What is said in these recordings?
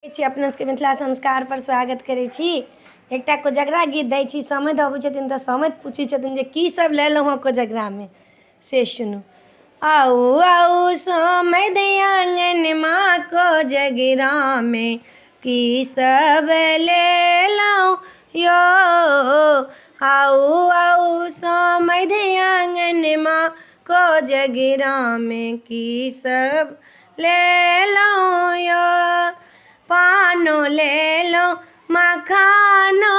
अपने सबके मिथिला संस्कार पर स्वागत करै छी। एकटा कोजगरा गीत दै छी, समधि अबै छथिन तऽ समधि पूछै छथिन जे की सब लेलहुँ हँ कोजगरामे, से सुनू। आउ आउ समधि आँगनमा कोजगरामे, की सब लेलहुँ यौ। आउ आउ समधि आँगनमा कोजगरामे, की सब लेलहुँ यौ। पानो लेलहुँ मखानो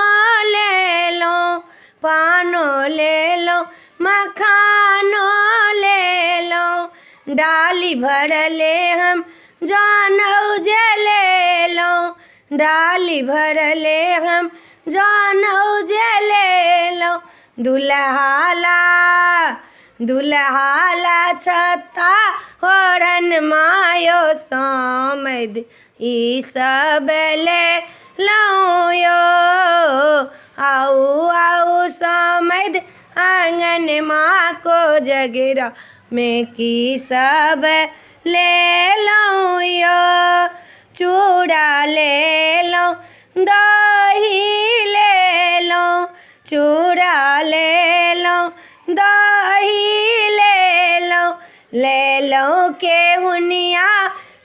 लेलहुँ, पानो लेलहुँ मखानो लेलहुँ, डाली भरले हम जनउ जे लेलहुँ, डाली भरले हम जनउ जे लेलहुँ। दुल्हाला छत्ता ओढ़नमा यौ समधि, ई सब लेलहुँ यौ। आउ आउ समधि आँगनमा कोजगरामे, की सब लेलहुँ यौ। चूड़ा लेलहुँ दही लेलहुँ, चूड़ा लेलहुँ दही लेलहुँ, लेलहुँ केहुनिया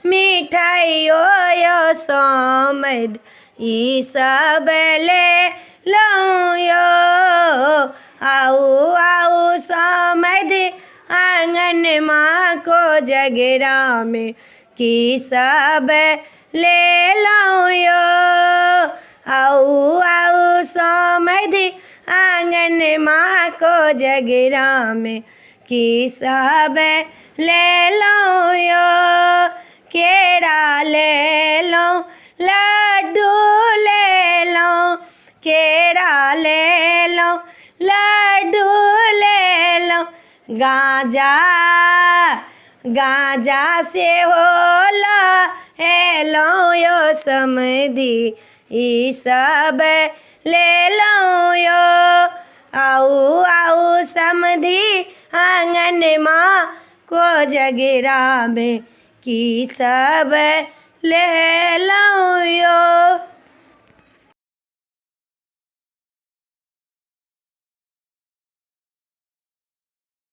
मिठाइयो यौ समधि, ई सब लेलहुँ यौ। आउ आउ समधि आँगनमा कोजगरामे, की सब लेलहुँ यौ। आउ आउ समधि आँगनमा कोजगरामे, की सब लेलहुँ यौ। केरा लेलहुँ लड्डू लेलहुँ, केरा लेलहुँ लड्डू लेलहुँ, गाँजा सेहो लेलहुँ यौ समधि, ई सब लेलहुँ यौ। आउ आउ समधि आँगनमा कोजगरामे, की सब लेलहुँ यौ।